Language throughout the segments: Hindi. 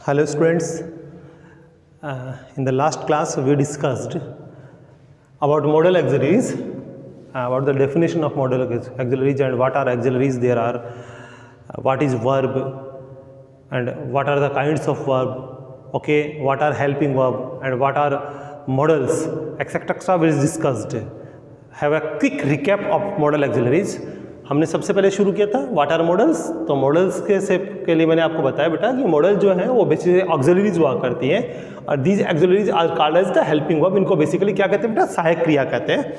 Hello students, in the last class we discussed about modal auxiliaries, about the definition of modal auxiliaries and what are auxiliaries there are, what is verb and what are the kinds of verb, okay, what are helping verb and what are modals, etc. we discussed. Have a quick recap of modal auxiliaries. हमने सबसे पहले शुरू किया था व्हाट आर मॉडल्स। तो मॉडल्स के लिए मैंने आपको बताया बेटा कि मॉडल जो है वो बेसिकली ऑक्सिलरीज हुआ करती हैं और these auxiliaries are called as the helping verb. इनको बेसिकली क्या कहते हैं बेटा, सहायक क्रिया कहते हैं।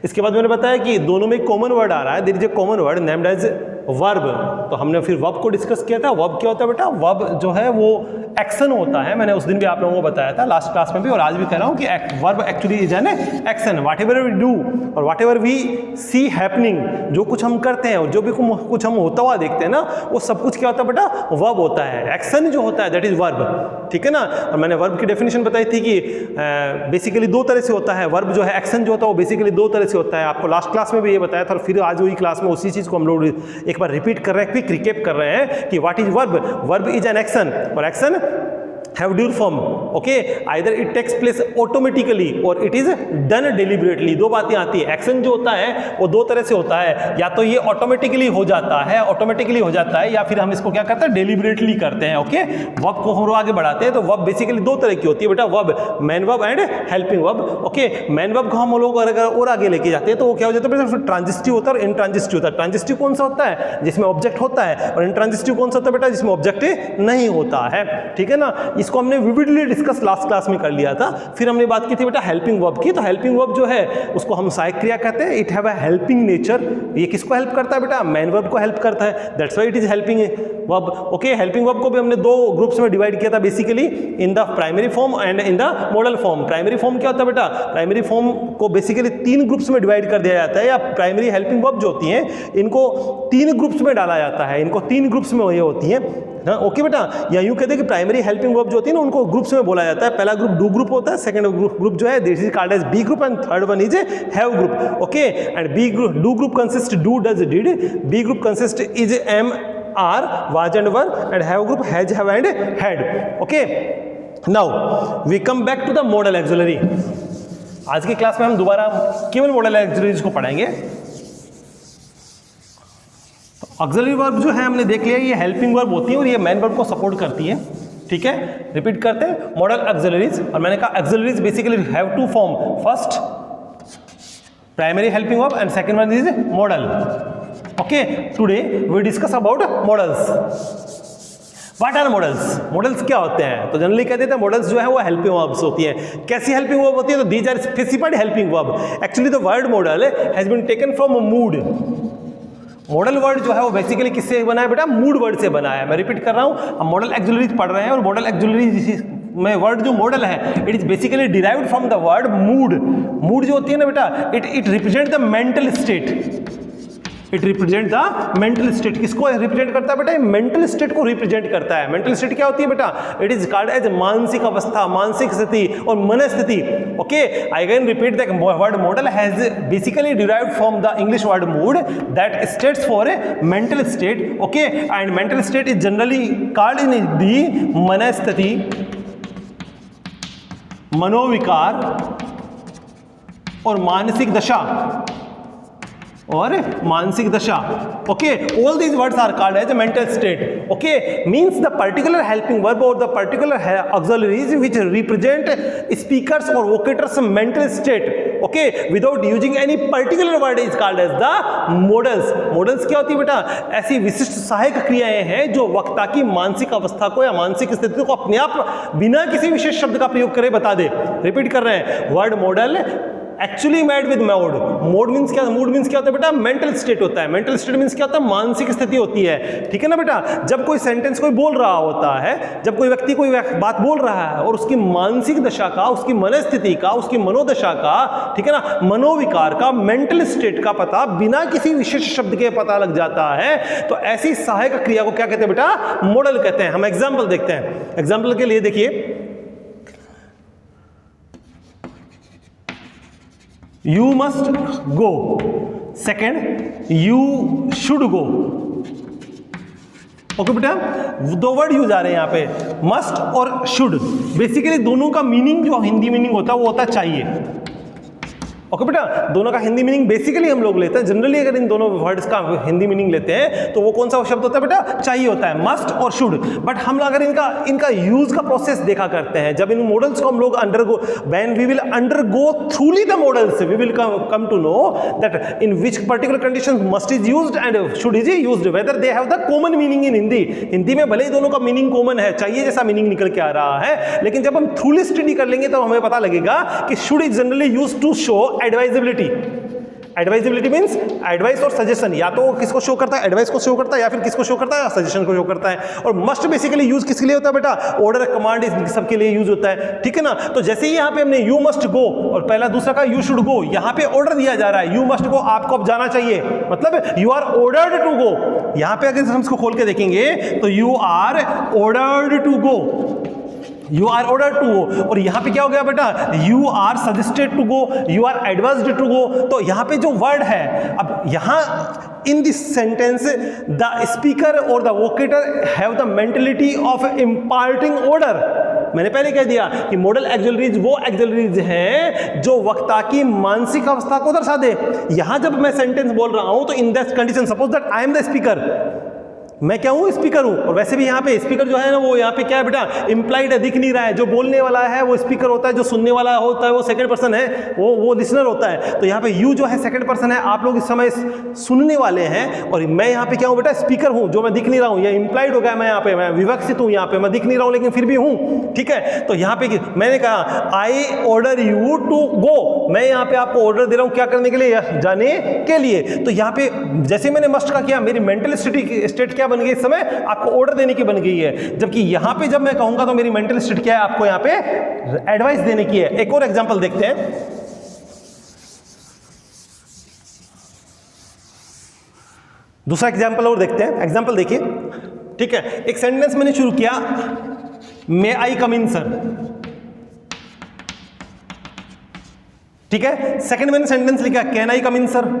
इसके बाद मैंने बताया कि दोनों में कॉमन वर्ड आ रहा है, there is a common word named as verb. तो हमने फिर वर्ब को डिस्कस किया था। वर्ब क्या होता है बेटा, वर्ब जो है वो एक्शन होता है। मैंने उस दिन भी आप लोगों को बताया था लास्ट क्लास में भी और आज भी कह रहा हूँ कि verb actually is an action. Whatever we do और whatever we see happening, जो कुछ हम करते हैं और जो भी कुछ हम होता हुआ देखते हैं ना, वो सब कुछ क्या होता है बेटा, वर्ब होता है। एक्शन जो होता है दैट इज वर्ब, ठीक है ना। और मैंने वर्ब की डेफिनेशन बताई थी कि बेसिकली दो तरह से होता है वर्ब जो है। एक्शन जो होता है वो बेसिकली दो तरह से होता है। आपको लास्ट क्लास में भी ये बताया था और फिर आज वही क्लास में उसी चीज़ को हम लोग एक बार रिपीट कर रहे हैं, क्विक रिकेप कर रहे हैं कि what is verb. Verb is an action और action have dual form, okay, either it takes place automatically or it is done deliberately। दो बातें आती है। एक्शन जो होता है वो दो तरह से होता है, या तो ये ऑटोमेटिकली हो जाता है या फिर हम इसको क्या करते हैं, डेलिबरेटली करते हैं। ओके, वर्ब को हम आगे बढ़ाते हैं। तो वर्ब बेसिकली दो तरह की होती है बेटा, verb man verb and helping verb. Okay, man verb को हम लोग अगर और आगे लेके जाते हैं तो वो क्या हो जाता है बेटा, ट्रांजिस्टिव होता है और इंट्रांजिस्टिव होता है। ट्रांजिस्टिव कौन सा होता है, जिसमें ऑब्जेक्ट होता है, और इंट्रांजिस्टिव कौन सा होता है बेटा, जिसमें ऑब्जेक्ट नहीं होता है। ठीक है ना, इसको हमने विविडली डिस्कस लास्ट क्लास में कर लिया था। फिर हमने बात की थी बेटा हेल्पिंग वर्ब की। तो हेल्पिंग वर्ब जो है उसको हम सहायक क्रिया कहते हैं। It have a helping nature. ये किसको हेल्प करता है बेटा, मैन वर्ब को हेल्प करता है, that's why it is helping verb. Okay, helping verb को भी हमने दो ग्रुप्स में डिवाइड किया था basically, in the primary form and in the model form. Primary form क्या होता है बेटा, प्राइमरी फॉर्म को बेसिकली तीन ग्रुप्स में डिवाइड कर दिया जाता है, या प्राइमरी हेल्पिंग वर्ब जो होती हैं इनको तीन ग्रुप्स में डाला जाता है। इनको तीन ग्रुप्स में ये होती हैं। ओके बेटा, या यूं कहते हैं कि प्राइमरी हेल्पिंग वर्ब जो होती है ना उनको ग्रुप्स में बोला जाता है। पहला ग्रुप डू ग्रुप होता है, सेकंड ग्रुप जो है this is called as be group and third one is have group. Okay, and be group, do group consist do does did, be group consist is am are was and were, and have group has have and had. Okay, now we come back to the modal auxiliary. आज की क्लास में हम दोबारा केवल मॉडल ऑक्सिलरीज को पढ़ाएंगे। ऑक्सिलरी वर्ब जो है हमने देख लिया, ये हेल्पिंग वर्ब होती है और ये मैन वर्ब को सपोर्ट करती है। ठीक है, रिपीट करते हैं, मॉडल ऑक्सिलरीज। और मैंने कहा auxiliaries basically have two form, first primary helping verb and second one is modal. Okay, today we discuss about modals. What are modals, modals क्या होते हैं। तो जनरली कहते हैं मॉडल्स जो है वो हेल्पिंग वर्ब्स होती है। कैसी हेल्पिंग वर्ब होती है, तो these are specified helping verb. Actually the word model has been taken from mood. Modal word जो है वो बेसिकली किससे बना है बेटा, मूड वर्ड से बना है। मैं रिपीट कर रहा हूं, हम मॉडल ऑक्सिलरीज पढ़ रहे हैं और मॉडल ऑक्सिलरीज में वर्ड जो मॉडल है it is basically derived from the word mood. Mood जो होती है ना बेटा, it represent the mental state. It represent the mental state. किसको रिप्रेजेंट करता है बेटा, मेंटल स्टेट को रिप्रेजेंट करता है। मेंटल स्टेट क्या होती है बेटा, इट इज कॉल्ड एज मानसिक अवस्था, मानसिक स्थिति और मनस्थिति। Okay, I again repeat the word model has basically derived from the English word mood that states for a mental state. Okay, and mental state is generally called in the मनस्थिति, मनोविकार और मानसिक दशा और मानसिक दशा। Okay, all these words are called as a mental state. Okay, means the particular helping verb और the particular auxiliaries which represent speakers और vocators mental state. Okay, without using any particular word is called as the modals. Modals क्या होती है बेटा, ऐसी विशिष्ट सहायक क्रियाएं हैं जो वक्ता की मानसिक अवस्था को या मानसिक स्थिति को अपने आप बिना किसी विशेष शब्द का प्रयोग करे बता दे। रिपीट कर रहे हैं, word model actually made with mood. Mood means क्या, मूड मींस क्या होता है बेटा, मेंटल स्टेट होता है। मेंटल स्टेट मींस क्या होता है, मानसिक स्थिति होती है। ठीक है ना बेटा, जब कोई सेंटेंस कोई बोल रहा होता है, जब कोई व्यक्ति कोई बात बोल रहा है और उसकी मानसिक दशा का, उसकी मनस्थिति का, उसकी मनोदशा का, ठीक है ना, मनोविकार का, मेंटल स्टेट का पता बिना किसी विशेष शब्द के पता लग जाता है, तो ऐसी सहायक क्रिया को क्या कहते हैं बेटा, मॉडल कहते हैं। हम एग्जाम्पल देखते हैं। एग्जाम्पल के लिए देखिए, you must go, second you should go, okay बेटा, दो वर्ड यूज आ रहे हैं यहाँ पे, मस्ट और शुड। बेसिकली दोनों का मीनिंग जो हिंदी मीनिंग होता है वो होता है चाहिए। ओके बेटा, दोनों का हिंदी मीनिंग बेसिकली हम लोग लेते हैं, जनरली अगर इन दोनों वर्ड्स का हिंदी मीनिंग लेते हैं तो वो कौन सा शब्द होता है बेटा, चाहिए होता है, मस्ट और शुड। बट हम अगर इनका यूज का प्रोसेस देखा करते हैं, जब इन मॉडल्स को हम लोग undergo, when we will undergo thoroughly the modals, we will come to know that in which particular condition must is used and should is used, whether they have the common meaning in Hindi. Hindi में भले ही दोनों का मीनिंग कॉमन है, चाहिए जैसा मीनिंग निकल के आ रहा है, लेकिन जब हम थ्रूली स्टडी कर लेंगे तो हमें पता लगेगा कि should is generally used to show advisability. Advisability means advice और सजेशन, या तो किसको शो करता है, एडवाइस को शो करता है, या फिर किसको शो करता है, सजेशन को शो करता है। और मस्ट बेसिकली यूज किसके लिए होता है बेटा, ऑर्डर कमांड सबके लिए यूज होता है, ठीक है ना। तो जैसे ही यहाँ पे हमने यू मस्ट गो और पहला दूसरा का यू शुड गो, यहाँ पे ऑर्डर दिया जा रहा है, यू मस्ट गो, आपको अब जाना चाहिए, मतलब you are ordered to go. यहाँ पे अगर हम इसको खोल के देखेंगे तो you are ordered to go, you are order to go. और यहां पे क्या हो गया बेटा, you are suggested to go, you are advised to go. तो यहां पे जो वर्ड है, अब यहां in this sentence the speaker और the vocator have the mentality of imparting order. मैंने पहले कह दिया कि मॉडल एक्सिलरीज वो एक्सिलरीज हैं जो वक्ता की मानसिक अवस्था को दर्शा दे। यहां जब मैं सेंटेंस बोल रहा हूं तो in that condition, suppose that I am the speaker, मैं क्या हूं, स्पीकर हूं। और वैसे भी यहाँ पे स्पीकर जो है ना, वो यहाँ पे क्या है बेटा, इंप्लाइड है, दिख नहीं रहा है। जो बोलने वाला है वो स्पीकर होता है, जो सुनने वाला होता है वो सेकंड पर्सन है, वो लिसनर होता है। तो यहाँ पे यू जो है सेकंड पर्सन है, आप लोग इस समय सुनने वाले हैं, और मैं यहाँ पे क्या हूँ बेटा, स्पीकर हूँ, जो मैं दिख नहीं रहा हूँ, ये इंप्लाइड हो गया। मैं यहाँ पे मैं विवक्षित हूँ, यहाँ पे मैं दिख नहीं रहा हूँ लेकिन फिर भी हूँ, ठीक है। तो यहाँ पे मैंने कहा I order you to go, मैं यहाँ पे आपको ऑर्डर दे रहा हूँ क्या करने के लिए, जाने के लिए। तो यहाँ पे जैसे मैंने मस्ट का किया, मेरी मेंटल स्टेट क्या बन गई इस समय, आपको ऑर्डर देने की बन गई है। जबकि यहां पे जब मैं कहूंगा तो मेरी मेंटल स्टेट क्या है, आपको यहां पे एडवाइस देने की है। एक और एग्जांपल देखते हैं, दूसरा एग्जांपल और देखते हैं। एग्जांपल देखिए, ठीक है। एक सेंटेंस मैंने शुरू किया, मे आई कम इन सर, ठीक है। सेकंड मैंने सेंटेंस लिखा, can I come in sir.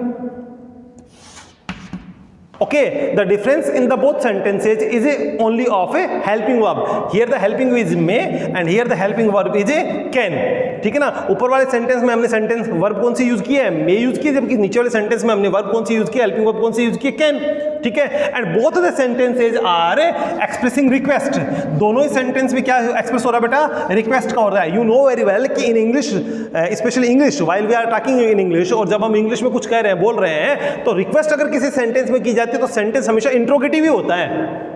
Okay, the difference in the both sentences is only of a helping verb. Here the helping is may and here the helping verb is a can. ठीक है ना। ऊपर वाले सेंटेंस में हमने सेंटेंस वर्ब कौन सी यूज किया है, मे यूज की, जबकि नीचे वाले सेंटेंस में हमने वर्ब कौन सी यूज किया, हेल्पिंग वर्ब कौन सी यूज की, कैन, ठीक है। And both of the sentences are expressing request. दोनों ही सेंटेंस में क्या एक्सप्रेस हो रहा है बेटा, रिक्वेस्ट का हो रहा है। यू नो वेरी वेल कि in English, especially English, while we are talking in English, और जब हम इंग्लिश में कुछ कह रहे हैं, बोल रहे हैं, तो रिक्वेस्ट अगर किसी सेंटेंस में की जाती है तो सेंटेंस हमेशा इंट्रोगेटिव ही होता है,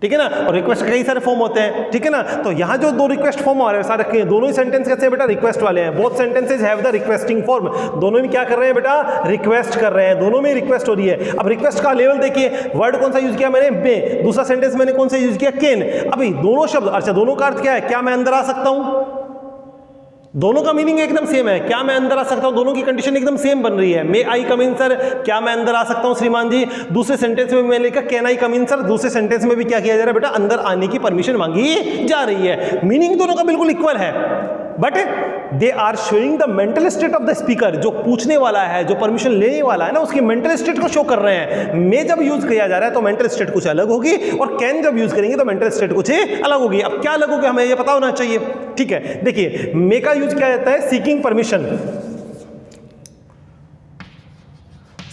ठीक है ना। और रिक्वेस्ट के कई सारे फॉर्म होते हैं, ठीक है ना। तो यहां जो दो रिक्वेस्ट फॉर्म आ रहे हैं सारे, दोनों ही सेंटेंस कैसे बेटा, रिक्वेस्ट वाले हैं। Both sentences have the requesting form. दोनों में क्या कर रहे हैं बेटा, रिक्वेस्ट कर रहे हैं, दोनों में रिक्वेस्ट हो रही है। अब रिक्वेस्ट का लेवल देखिए, वर्ड कौन सा यूज किया मैंने, मे। दूसरा सेंटेंस मैंने कौन सा यूज किया, कैन। अभी दोनों शब्द, अच्छा दोनों का अर्थ क्या है, क्या मैं अंदर आ सकता हूं, दोनों का मीनिंग एकदम सेम है, क्या मैं अंदर आ सकता हूं, दोनों की कंडीशन एकदम सेम बन रही है। मे आई कम इन सर, क्या मैं अंदर आ सकता हूं श्रीमान जी। दूसरे सेंटेंस में मैंने लिखा can I come in sir, दूसरे सेंटेंस में भी क्या किया जा रहा है बेटा, अंदर आने की परमिशन मांगी जा रही है। मीनिंग दोनों का बिल्कुल इक्वल है, but they are showing the mental state of the speaker. जो पूछने वाला है, जो परमिशन लेने वाला है ना, उसकी मेंटल स्टेट को शो कर रहे हैं। मे जब यूज किया जा रहा है तो मेंटल स्टेट कुछ अलग होगी, और कैन जब यूज करेंगे तो मेंटल स्टेट कुछ अलग होगी। अब क्या अलग होगी हमें ये पता होना चाहिए, ठीक है। देखिए मे का यूज किया जाता है सीकिंग परमिशन,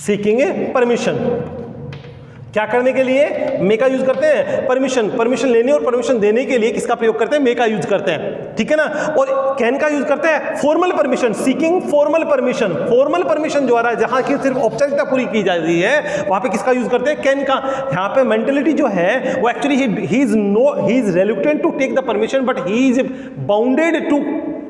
सीकिंग परमिशन, क्या करने के लिए, मे का यूज करते हैं, परमिशन, परमिशन लेने और परमिशन देने के लिए किसका प्रयोग करते हैं, मे का यूज करते हैं, ठीक है ना। और कैन का यूज करते हैं formal permission, seeking formal permission. Formal permission जो आ रहा है, जहां की सिर्फ औपचारिकता पूरी की जा रही है, वहां पे किसका यूज करते हैं, कैन का। यहाँ पे मेंटेलिटी जो है वो actually he is reluctant to take the permission, but he is bounded to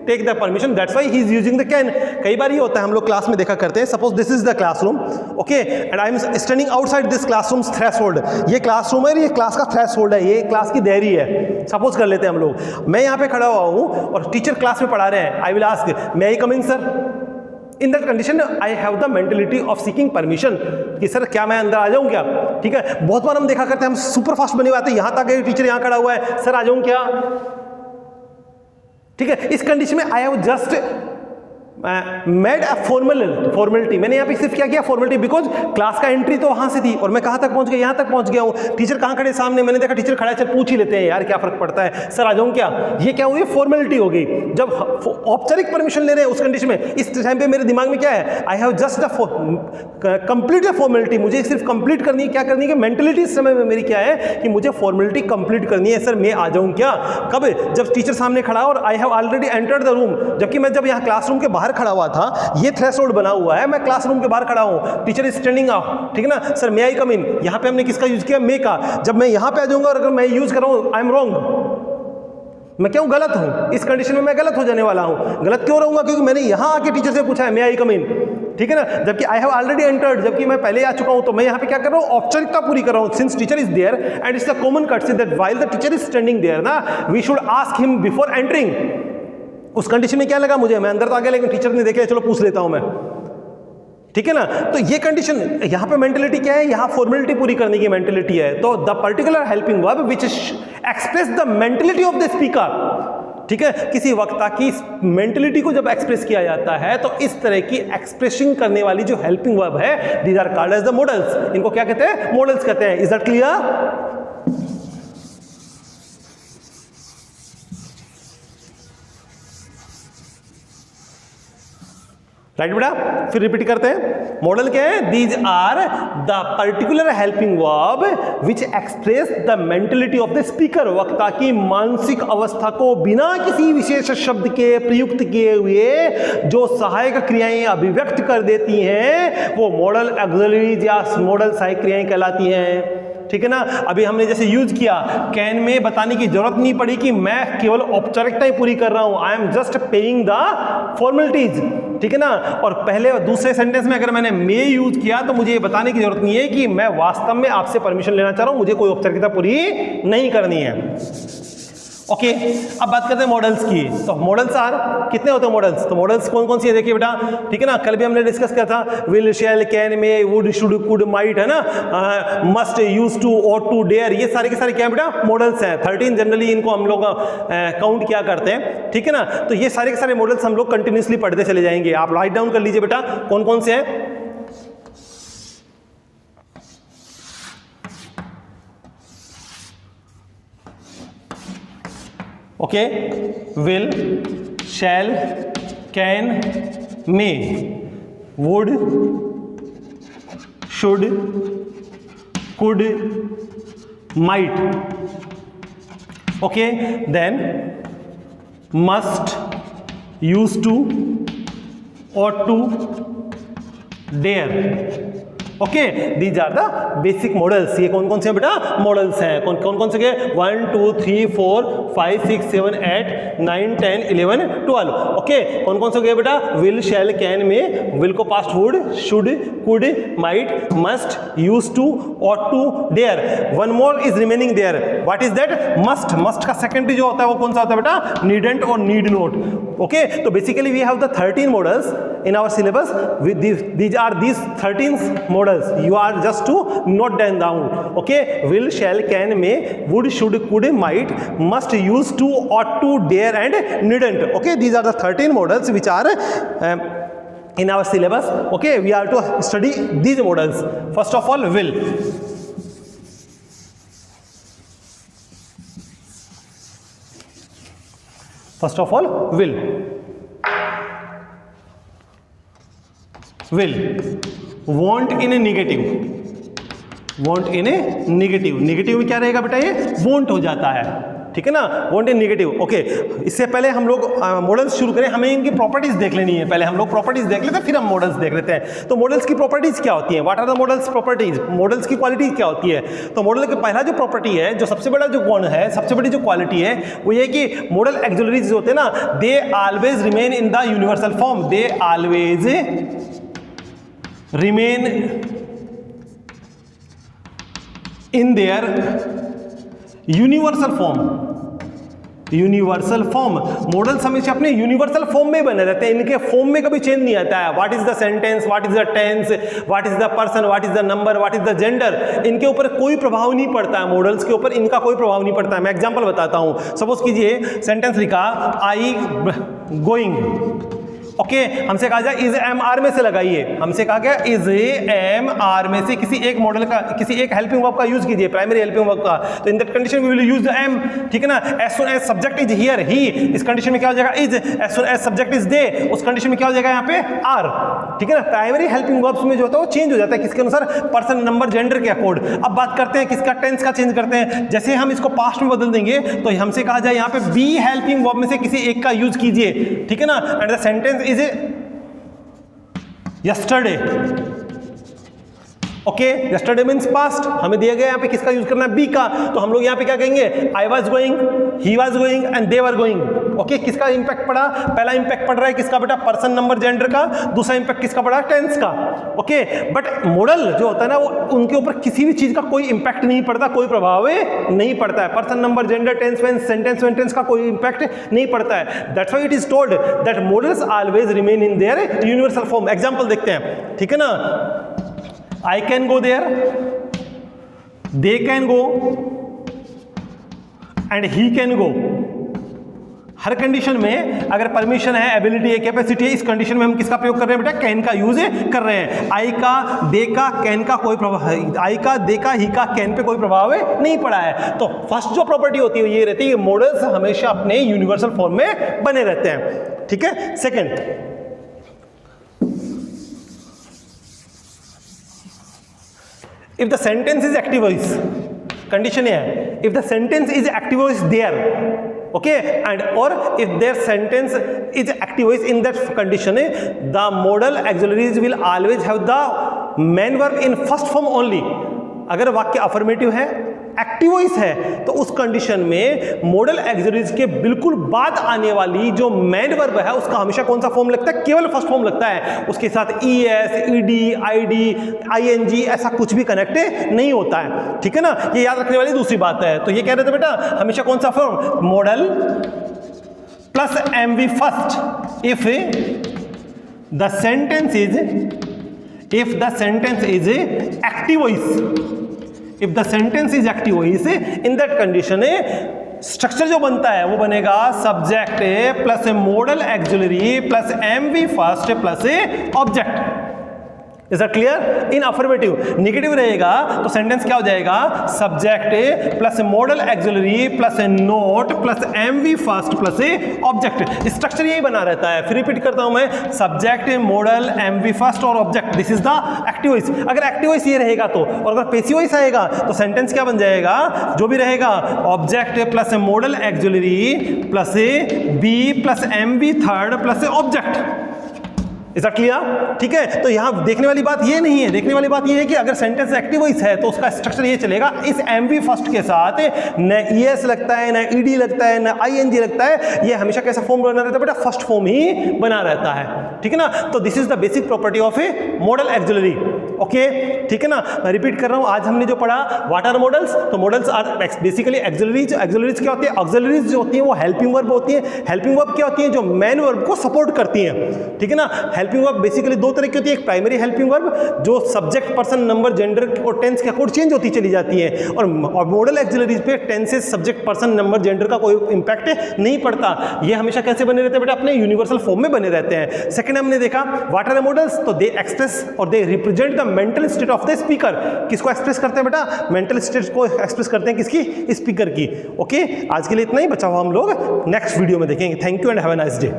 take the permission, that's why he is using the can. कई बार ये होता है, हम लोग क्लास में देखा करते हैं, suppose this is the classroom, okay, and I am standing outside this classroom threshold. ये क्लासरूम है, ये क्लास का थ्रेशोल्ड है, ये क्लास की देरी है, सपोज कर लेते हैं हम लोग। मैं यहाँ पे खड़ा हुआ हूँ और टीचर क्लास में पढ़ा रहे हैं, I will ask may I come in sir. In that condition I have the mentality of seeking permission, कि सर क्या मैं अंदर आ जाऊं क्या, ठीक है। बहुत बार हम देखा करते हैं, हम सुपर फास्ट बने हुए आते हैं, यहां तक टीचर यहां खड़ा हुआ है, सर आ जाऊं क्या, ठीक है। इस कंडीशन में I have just made a formality, मैंने यहाँ पे सिर्फ क्या किया, फॉर्मेलिटी, बिकॉज क्लास का एंट्री तो वहां से थी और मैं कहां तक पहुंच गया, यहां तक पहुंच गया हूं। टीचर कहां खड़े, सामने, मैंने देखा टीचर खड़ा है, चल पूछ ही लेते हैं यार, क्या फर्क पड़ता है, सर आ जाऊं क्या, ये क्या हुई, फॉर्मेलिटी हो गई। जब औपचारिक परमिशन ले रहे हैं उस कंडीशन में, इस टाइम पे मेरे दिमाग में क्या है, I have just complete the formality, मुझे सिर्फ कंप्लीट करनी है, क्या करनी है, मेंटलिटी इस समय में मेरी क्या है कि मुझे फॉर्मेलिटी कंप्लीट करनी है, सर मैं आ जाऊं क्या, कब, जब टीचर सामने खड़ा और I have already entered the room, जबकि मैं जब यहाँ क्लासरूम के बाहर खड़ा हुआ था, ये थ्रेशोल्ड बना हुआ है, मैं क्लासरूम के बाहर खड़ा हूं, टीचर इज स्टैंडिंग अप, ठीक है ना, सर मे आई कम इन, यहां पे हमने किसका यूज किया, मे का, जब मैं यहां पे आ जाऊंगा और अगर मैं यूज कर रहा हूं, आई एम रॉन्ग, मैं क्यों गलत हूं, इस कंडीशन में मैं गलत हो जाने वाला हूं, गलत क्यों रहूंगा, क्योंकि मैंने यहां आके टीचर से पूछा है मे आई कम इन, ठीक है ना, जबकि आई हैव ऑलरेडी एंटर्ड, जबकि मैं पहले आ चुका हूं, तो मैं यहां पे क्या कर रहा हूं, औपचारिकता पूरी कर रहा हूं, since teacher is there and it's the common courtesy that while the teacher is standing there ना, we should ask him before entering. उस कंडीशन में क्या लगा मुझे, मैं अंदर तो आ गया लेकिन टीचर ने देखा, चलो पूछ लेता हूं मैं, ठीक है ना, तो ये कंडीशन, यहां पे मेंटलिटी क्या है, यहां फॉर्मेलिटी पूरी करने की मेंटलिटी है, तो the particular helping verb which express the mentality of the speaker, ठीक है, किसी वक्ता की मेंटलिटी को जब एक्सप्रेस किया जाता है तो इस तरह की एक्सप्रेसिंग करने वाली जो हेल्पिंग वर्ब है, these are called as the modals, इनको क्या कहते हैं, मॉडल्स कहते हैं। Is that clear? राइट बेटा, फिर रिपीट करते हैं, मॉडल क्या है, these are the particular helping verb which express the mentality of the speaker, वक्ता की मानसिक अवस्था को बिना किसी विशेष शब्द के प्रयुक्त किए हुए जो सहायक क्रियाएं अभिव्यक्त कर देती हैं वो मॉडल ऑक्सिलरीज या मॉडल सहायक क्रियाएं कहलाती हैं, ठीक है ना। अभी हमने जैसे यूज किया, कैन में बताने की जरूरत नहीं पड़ी कि मैं केवल औपचारिकता ही पूरी कर रहा हूं, I am just paying the formalities, ठीक है ना। और पहले और दूसरे सेंटेंस में अगर मैंने मे यूज किया तो मुझे ये बताने की जरूरत नहीं है कि मैं वास्तव में आपसे परमिशन लेना चाह रहा हूं, मुझे कोई औपचारिकता पूरी नहीं करनी है। ओके, अब बात करते हैं मॉडल्स की। तो मॉडल्स आर कितने होते हैं मॉडल्स, तो मॉडल्स कौन कौन सी है देखिए बेटा, ठीक है ना, कल भी हमने डिस्कस किया था, will, shall, can, may, would, should, could, might, है ना, must, use to, ought to, dare, ये सारे के सारे क्या है बेटा, मॉडल्स हैं। 13 जनरली इनको हम लोग काउंट किया करते हैं, ठीक है ना। तो ये सारे के सारे मॉडल्स हम लोग कंटिन्यूसली पढ़ते चले जाएंगे, आप राइट डाउन कर लीजिए बेटा कौन कौन से हैं। Okay, will, shall, can, may, would, should, could, might, okay, then must, use to, ought to, dare, okay, these are the basic modals. ये कौन कौन से बेटा मॉडल्स हैं, कौन कौन से के 1 2 3 4 5 6 7 8 9 10 11 12, ओके, कौन कौन से गए बेटा, will, shall, can, may, will को past would, should, could, might, must, use to, ought to, dare, one more is remaining there, what is that, must. Must का सेकेंडरी जो होता है वो कौन सा होता है बेटा, नीडेंट और नीड नोट, ओके। तो basically we have the 13 modals in our syllabus, with these are these 13 models, you are just to note them down, okay, will, shall, can, may, would, should, could, might, must, use to, ought to, dare and needn't, okay, these are the 13 models which are in our syllabus, okay, we are to study these models. First of all, will, first of all, will, want in a negative, want in a negative, negative में क्या रहेगा बेटा, ये want हो जाता है, ठीक है ना, want in negative, ओके। इससे पहले हम लोग मॉडल्स शुरू करें, हमें इनकी प्रॉपर्टीज देख लेनी है, पहले हम लोग प्रॉपर्टीज देख लेते हैं फिर हम मॉडल्स देख लेते हैं। तो मॉडल्स की प्रॉपर्टीज क्या होती है, what are the modals properties, modals की क्वालिटीज क्या होती है। तो मॉडल का पहला जो प्रॉपर्टी है, जो सबसे बड़ा जो गुण है, सबसे बड़ी जो क्वालिटी है वो ये कि मॉडल एक्सिलरीज होते हैं ना, they always remain in the universal form, they always remain in their universal form, universal form. Models हमेशा अपने यूनिवर्सल फॉर्म में बने रहते हैं, इनके फॉर्म में कभी चेंज नहीं आता है। What is the sentence, what is the tense, what is the person, what is the number, what is the gender, इनके ऊपर कोई प्रभाव नहीं पड़ता है, मॉडल्स के ऊपर इनका कोई प्रभाव नहीं पड़ता है। मैं एग्जांपल बताता हूं, सपोज कीजिए सेंटेंस लिखा, आई गोइंग, ओके, ओके, हमसे कहा जाए इज एम आर में से लगाइए, हमसे कहा गया इज एम आर में से किसी एक मॉडल का, किसी एक हेल्पिंग वर्ब का यूज कीजिए, प्राइमरी हेल्पिंग वर्ब का, तो in that condition we will use the am, ठीक है ना। As soon as subject is here he, इस कंडीशन में क्या हो जाएगा is, as soon as subject is they, उस कंडीशन में क्या हो जाएगा यहाँ पे आर, ठीक है ना। प्राइमरी हेल्पिंग वर्ब्स में जो होता है वो चेंज हो जाता है किसके अनुसार, पर्सन नंबर जेंडर के अकॉर्डिंग। अब बात करते हैं किसका, टेंस का चेंज करते हैं। जैसे हम इसको पास्ट में बदल देंगे तो हमसे कहा जाए यहाँ पे बी हेल्पिंग वर्ब में से किसी एक का यूज कीजिए, ठीक है ना। And the sentence is yesterday, okay, yesterday means past, हमें दिया गया यहाँ पे किसका यूज करना है, बी का, तो हम लोग यहाँ पे क्या कहेंगे, I was going, he was going and they were going. Okay, किसका इंपैक्ट पड़ा, पहला इंपैक्ट पड़ रहा है किसका बेटा, पर्सन नंबर जेंडर का, दूसरा इंपैक्ट किसका पड़ा, टेंस का। ओके, बट मॉडल जो होता है ना वो उनके ऊपर किसी भी चीज का कोई इंपैक्ट नहीं पड़ता, कोई प्रभाव नहीं पड़ता है, पर्सन नंबर जेंडर टेंस वेंस सेंटेंस वेंटेंस का कोई इंपैक्ट नहीं पड़ता है। That's why it is told that models always remain in their universal form. Example देखते हैं, ठीक है ना। I can go there, they can go and he can go। Her condition में अगर परमिशन है, एबिलिटी है, कैपेसिटी है, इस कंडीशन में हम किसका प्रयोग कर रहे हैं बेटा, कैन का यूज कर रहे हैं। आई का, दे का, कैन का कोई प्रभाव, आई का, दे का, ही का, कैन पे कोई प्रभाव नहीं पड़ा है। तो फर्स्ट जो प्रॉपर्टी होती है ये रहती है मॉडल्स हमेशा अपने यूनिवर्सल फॉर्म में बने रहते हैं, ठीक है। Second, if the sentence is active voice, condition है if the sentence is active voice there, okay, and or if their sentence is active voice in that condition, the modal auxiliaries will always have the main verb in first form only। अगर वाक्य अफर्मेटिव है, एक्टिव वॉइस है, तो उस कंडीशन में मॉडल ऑक्सिलरीज के बिल्कुल बाद आने वाली जो मेन वर्ब है उसका हमेशा कौन सा फॉर्म लगता है, केवल फर्स्ट फॉर्म लगता है। उसके साथ ईएस, ईडी, आईडी, आईएनजी ऐसा कुछ भी कनेक्ट नहीं होता है, ठीक है ना। ये याद रखने वाली दूसरी बात है। तो ये कह रहे थे बेटा हमेशा कौन सा form, modal plus MV first if the sentence is active voice. If the sentence is active voice, in that condition structure जो बनता है वो बनेगा subject plus modal auxiliary plus MV first plus object. Is that clear. In affirmative negative रहेगा तो सेंटेंस क्या हो जाएगा, subject plus modal auxiliary plus not plus MV first plus object. Structure यही बना रहता है। फिर रिपीट करता हूं मैं, सब्जेक्ट, मॉडल, एमवी फर्स्ट और object, this is the active voice. अगर एक्टिव वॉइस ये रहेगा तो, और अगर पैसिव वॉइस आएगा तो सेंटेंस क्या बन जाएगा, जो भी रहेगा object plus modal auxiliary plus be plus MV third plus object. Is that clear, ठीक है। तो यहां देखने वाली बात ये नहीं है, देखने वाली बात ये है कि अगर सेंटेंस एक्टिव वॉइस है तो उसका स्ट्रक्चर ये चलेगा, इस एमवी फर्स्ट के साथ न ईएस लगता है, न ईडी लगता है, न आईएनजी लगता है, ये हमेशा कैसा फॉर्म बना रहता है बेटा, फर्स्ट फॉर्म ही बना रहता है, ठीक है ना। तो this is the basic property of A model auxiliary, okay, ठीक है ना। मैं रिपीट कर रहा हूं, आज हमने जो पढ़ा व्हाट आर मॉडल्स, तो modals are basically auxiliaries. Auxiliaries क्या होती है, ऑक्सिलरीज जो होती है वो हेल्पिंग वर्ब होती है। हेल्पिंग वर्ब क्या होती है, जो मेन वर्ब को सपोर्ट करती है, ठीक है ना। हेल्पिंग वर्ब बेसिकली दो तरह की होती है, एक प्राइमरी हेल्पिंग वर्ब जो सब्जेक्ट, पर्सन, नंबर, जेंडर और टेंस के अकॉर्डिंग चेंज होती चली जाती है, और मॉडल ऑक्सिलरीज पे tenses, subject, person, number, gender का कोई इंपैक्ट नहीं पड़ता। ये हमेशा कैसे बने रहते हैं बेटा, अपने यूनिवर्सल फॉर्म में बने रहते हैं। सेकंड हमने देखा व्हाट आर मॉडल्स, तो दे एक्सप्रेस और they represent the mental state of the speaker. किसको एक्सप्रेस करते हैं बेटा, मेंटल स्टेट को एक्सप्रेस करते हैं किसकी, स्पीकर की। ओके, आज के लिए इतना ही, बचा हुआ हम लोग नेक्स्ट वीडियो में देखेंगे। Thank you and have a nice day.